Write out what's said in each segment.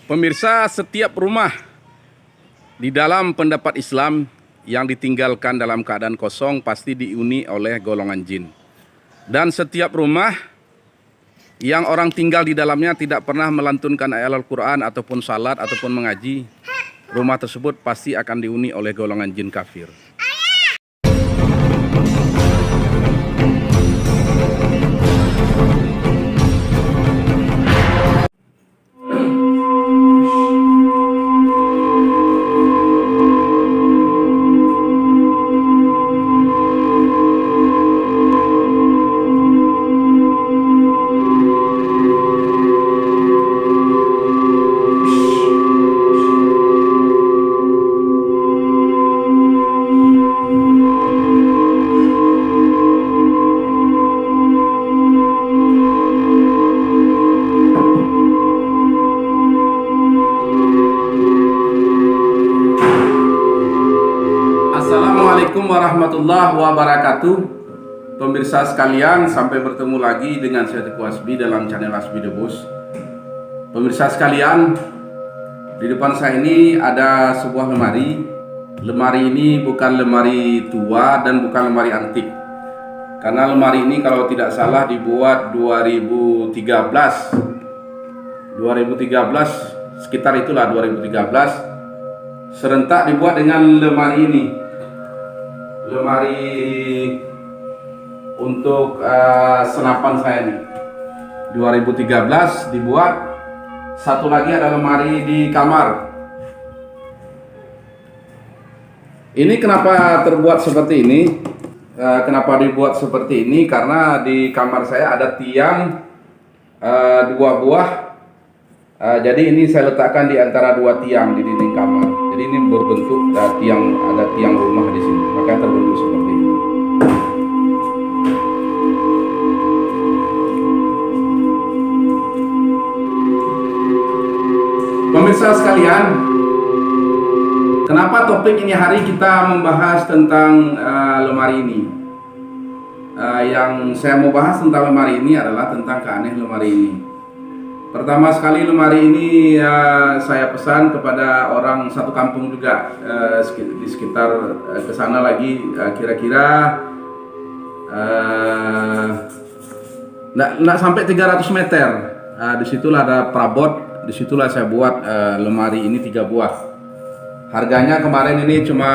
Pemirsa, setiap rumah di dalam pendapat Islam yang ditinggalkan dalam keadaan kosong pasti dihuni oleh golongan jin. Dan setiap rumah yang orang tinggal di dalamnya tidak pernah melantunkan ayat Al-Quran ataupun salat ataupun mengaji, rumah tersebut pasti akan dihuni oleh golongan jin kafir. Assalamualaikum warahmatullahi wabarakatuh. Pemirsa sekalian, sampai bertemu lagi dengan saya Teguh Hasbi dalam channel Hasbi The Boss. Pemirsa sekalian, di depan saya ini ada sebuah lemari. Lemari ini bukan lemari tua dan bukan lemari antik. Karena lemari ini kalau tidak salah dibuat 2013, sekitar itulah 2013. Serentak dibuat dengan lemari ini. Lemari untuk senapan saya nih 2013 dibuat. Satu lagi ada lemari di kamar. Ini kenapa terbuat seperti ini? Kenapa dibuat seperti ini? Karena di kamar saya ada tiang dua buah. Jadi ini saya letakkan di antara dua tiang di dinding kamar. Jadi ini berbentuk ada tiang rumah di sini. Makanya terbentuk seperti ini. Pemirsa sekalian, kenapa topik ini hari kita membahas tentang lemari ini? Yang saya mau bahas tentang lemari ini adalah tentang keanehan lemari ini. Pertama sekali, lemari ini saya pesan kepada orang satu kampung juga, di sekitar ke sana lagi, kira-kira nggak sampai 300 meter. Disitulah ada perabot. Disitulah saya buat lemari ini 3 buah. Harganya kemarin ini cuma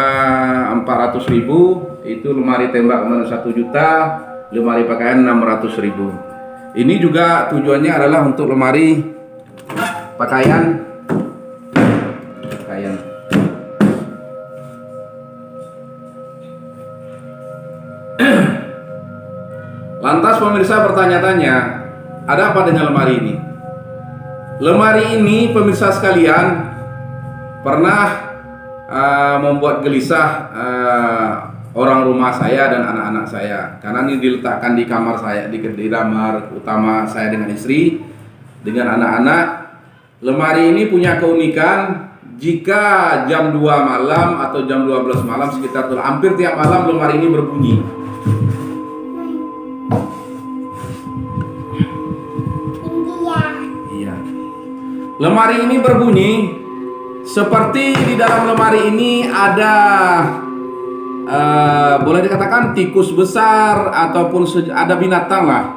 400.000. Itu lemari tembak kemarin 1 juta, lemari pakaian 600.000. Ini juga tujuannya adalah untuk lemari pakaian. Lantas pemirsa bertanya-tanya, ada apa dengan lemari ini? Lemari ini, pemirsa sekalian, pernah membuat gelisah orang rumah saya dan anak-anak saya, karena ini diletakkan di kamar saya, di kamar utama saya dengan istri, dengan anak-anak. Lemari ini punya keunikan, jika jam 2 malam atau jam 12 malam sekitar itu, hampir tiap malam lemari ini berbunyi. Iya. Lemari ini berbunyi seperti di dalam lemari ini ada boleh dikatakan tikus besar ataupun ada binatang lah,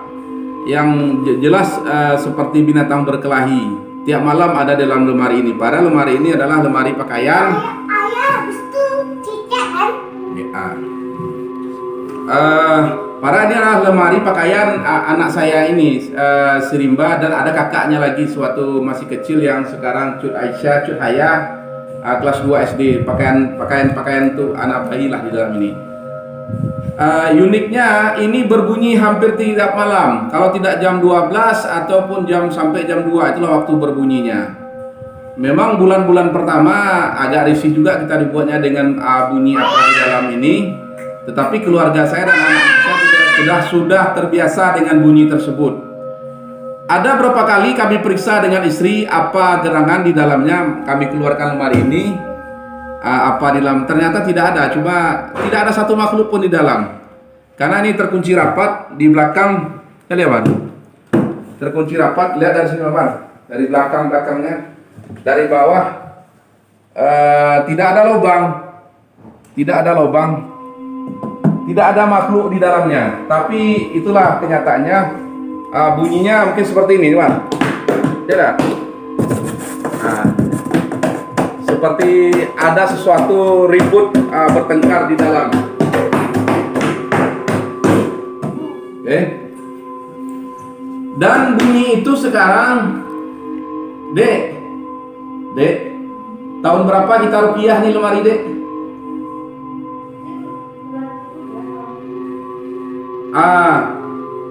yang jelas seperti binatang berkelahi. Tiap malam ada dalam lemari ini. Padahal lemari ini adalah lemari pakaian. Padahal ini adalah lemari pakaian anak saya ini, Sirimba, dan ada kakaknya lagi, suatu masih kecil yang sekarang Cut Aisyah, Cut Haya, kelas 2 SD. Pakaian tuh anak bayi lah di dalam ini. Uniknya ini berbunyi hampir tiap malam. Kalau tidak jam 12 ataupun sampai jam 2, itulah waktu berbunyinya. Memang bulan-bulan pertama agak risih juga kita dibuatnya dengan bunyi apa di dalam ini. Tetapi keluarga saya dan anak saya sudah terbiasa dengan bunyi tersebut. Ada berapa kali kami periksa dengan istri apa gerangan di dalamnya, kami keluarkan lemari ini, apa di dalam, ternyata tidak ada, cuma tidak ada satu makhluk pun di dalam. Karena ini terkunci rapat di belakang, lihat terkunci rapat, lihat dari sini Bang, dari belakangnya dari bawah tidak ada lubang, tidak ada lubang, tidak ada makhluk di dalamnya. Tapi itulah kenyataannya. Bunyinya mungkin seperti ini, teman. Ya, nah, seperti ada sesuatu ribut bertengkar di dalam. Oke. Dan bunyi itu sekarang, Dek, tahun berapa kita ruqyah nih lemari, Dek?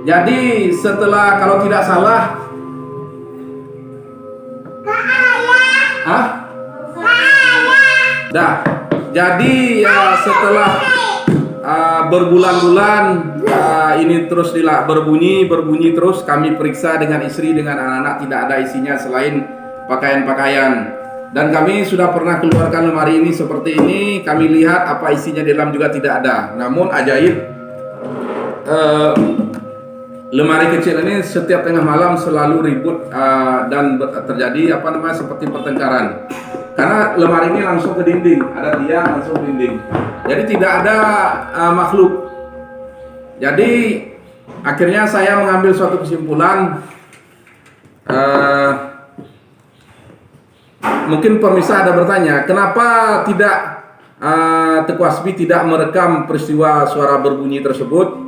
Jadi setelah, kalau tidak salah, jadi ya setelah berbulan-bulan ini terus berbunyi terus, kami periksa dengan istri, dengan anak-anak, tidak ada isinya selain pakaian-pakaian. Dan kami sudah pernah keluarkan lemari ini seperti ini, kami lihat apa isinya di dalam juga tidak ada. Namun ajaib, lemari kecil ini setiap tengah malam selalu ribut dan terjadi seperti pertengkaran. Karena lemari ini langsung ke dinding, ada tiang langsung ke dinding. Jadi tidak ada makhluk. Jadi akhirnya saya mengambil suatu kesimpulan. Mungkin pemirsa ada bertanya, kenapa tidak Teku Hasbi tidak merekam peristiwa suara berbunyi tersebut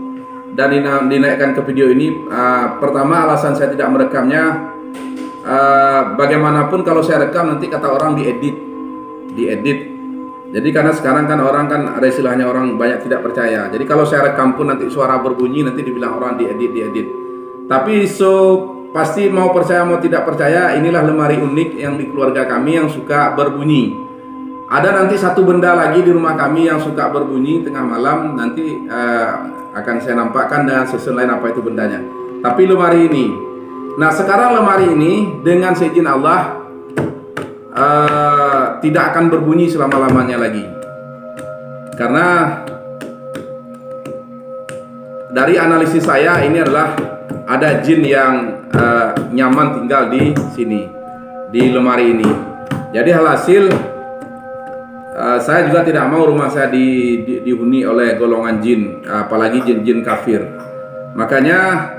dan dinaikkan ke video ini? Pertama, alasan saya tidak merekamnya, bagaimanapun kalau saya rekam nanti kata orang diedit. Jadi karena sekarang kan orang kan ada istilahnya, orang banyak tidak percaya. Jadi kalau saya rekam pun nanti suara berbunyi nanti dibilang orang diedit. Tapi pasti mau percaya mau tidak percaya, inilah lemari unik yang di keluarga kami yang suka berbunyi. Ada nanti satu benda lagi di rumah kami yang suka berbunyi tengah malam, nanti akan saya nampakkan dan sesuatu lain apa itu bendanya. Tapi lemari ini, nah sekarang lemari ini dengan seizin Allah tidak akan berbunyi selama-lamanya lagi. Karena dari analisis saya ini adalah ada jin yang nyaman tinggal di sini, di lemari ini. Jadi hasil saya juga tidak mau rumah saya dihuni oleh golongan jin, apalagi jin-jin kafir. Makanya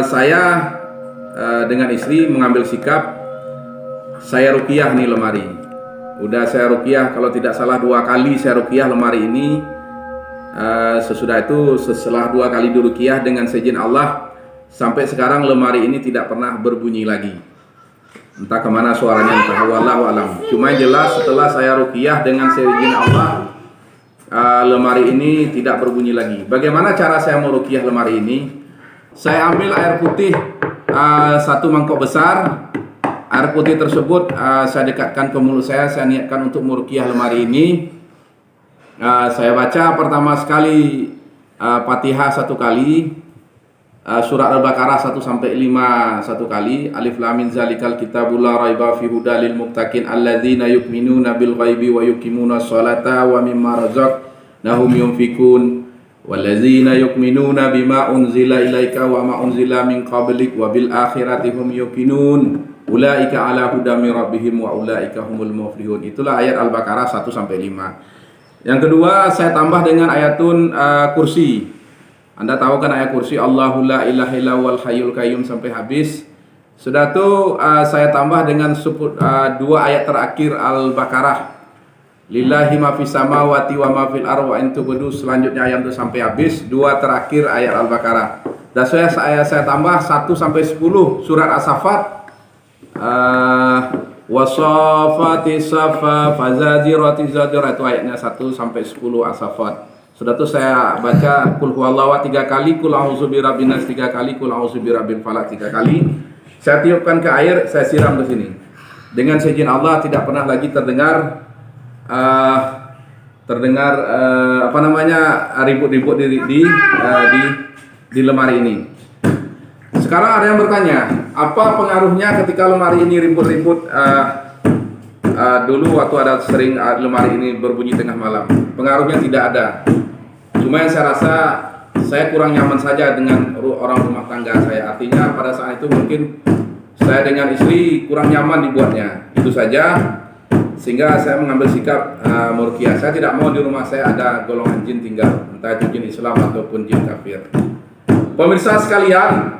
saya dengan istri mengambil sikap, saya ruqyah nih lemari. Udah saya ruqyah, kalau tidak salah 2 kali saya ruqyah lemari ini. Sesudah itu, setelah 2 kali diruqyah dengan seizin Allah, sampai sekarang lemari ini tidak pernah berbunyi lagi. Entah kemana suaranya, entah, wallahu alam. Cuma jelas setelah saya ruqyah dengan seizin Allah, lemari ini tidak berbunyi lagi. Bagaimana cara saya mau ruqyah lemari ini? Saya ambil air putih 1 mangkok besar. Air putih tersebut saya dekatkan ke mulut saya niatkan untuk meruqyah lemari ini. Saya baca pertama sekali Fatihah 1 kali, surat Al-Baqarah 1-5 1 kali, Alif Lam Mim Zalikal Kitabul La Raiba Fihi Hudal Lil Muttaqin Alladzina Yu'minuna Bil Ghaibi wa Yuqimuna Sholata wa Mimma Razaqnahum Yunfikun Walladzina yu'minuna bima unzila ilaika wa ma unzila min qablik wa bil akhirati hum yuqinun ulaika ala hudam min rabbihim wa ulaika humul muflihun. Itulah ayat Al-Baqarah 1-5. Yang kedua saya tambah dengan ayatun kursi. Anda tahu kan ayat kursi, Allahu la ilaha illa huwal hayyul qayyum sampai habis. Sudah itu saya tambah dengan 2 ayat terakhir Al-Baqarah. Lillahi ma fis samawati wa ma fil ardi wa in tubdu, selanjutnya ayat itu sampai habis, 2 terakhir ayat Al-Baqarah. Dan saya tambah 1-10 surat As-Saffat. Wasafati safa fazajirati zajra, itu ayatnya 1-10 As-Saffat. Sudah itu saya baca kul huwallahu 3 kali, kul a'udzu birabbin nas 3 kali, kul a'udzu birabbil falaq 3 kali. Saya tiupkan ke air, saya siram ke sini. Dengan seizin Allah tidak pernah lagi terdengar ribut-ribut di lemari ini. Sekarang ada yang bertanya, apa pengaruhnya ketika lemari ini ribut-ribut? Dulu waktu ada sering lemari ini berbunyi tengah malam, pengaruhnya tidak ada. Cuma yang saya rasa saya kurang nyaman saja dengan orang rumah tangga saya. Artinya pada saat itu mungkin saya dengan istri kurang nyaman dibuatnya. itu saja. Sehingga saya mengambil sikap meruqyah. Saya tidak mau di rumah saya ada golongan jin tinggal, entah itu jin Islam ataupun jin kafir. Pemirsa sekalian,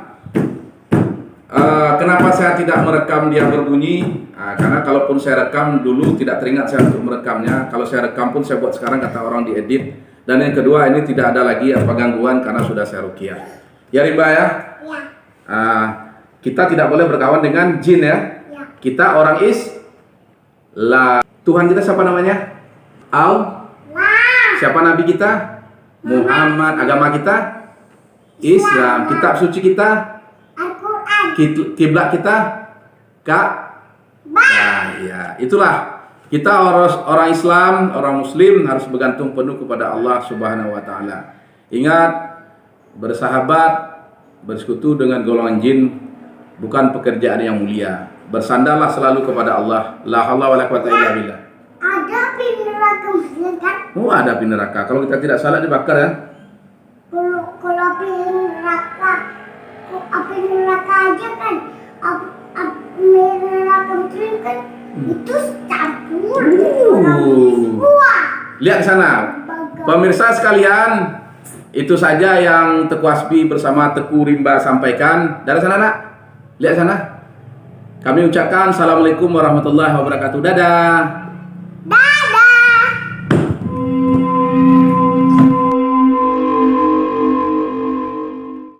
kenapa saya tidak merekam dia berbunyi? Karena kalaupun saya rekam dulu tidak teringat saya untuk merekamnya. Kalau saya rekam pun saya buat sekarang kata orang diedit. Dan yang kedua ini tidak ada lagi apa gangguan karena sudah saya ruqyah. Ya Rimba ya? Ya. Kita tidak boleh berkawan dengan jin ya? Ya. Kita orang Islam. Tuhan kita siapa namanya? Allah. Siapa nabi kita? Muhammad. Agama kita? Islam. Kitab suci kita? Al-Quran. Kiblat kita? Ya, itulah kita orang Islam, orang Muslim harus bergantung penuh kepada Allah Subhanahu wa taala. Ingat, bersahabat, bersekutu dengan golongan jin bukan pekerjaan yang mulia. Bersandarlah selalu kepada Allah. La haula wala quwata illa billah. Ada api neraka kan? Oh, ada api neraka. Kalau kita tidak salat dibakar ya. Kalau api neraka aja kan api neraka muslim kan itu campur. Lihat sana. Pemirsa sekalian, itu saja yang Teku Hasbi bersama Teku Rimba sampaikan. Dari sana nak. Lihat sana. Kami ucapkan assalamualaikum warahmatullahi wabarakatuh. Dadah.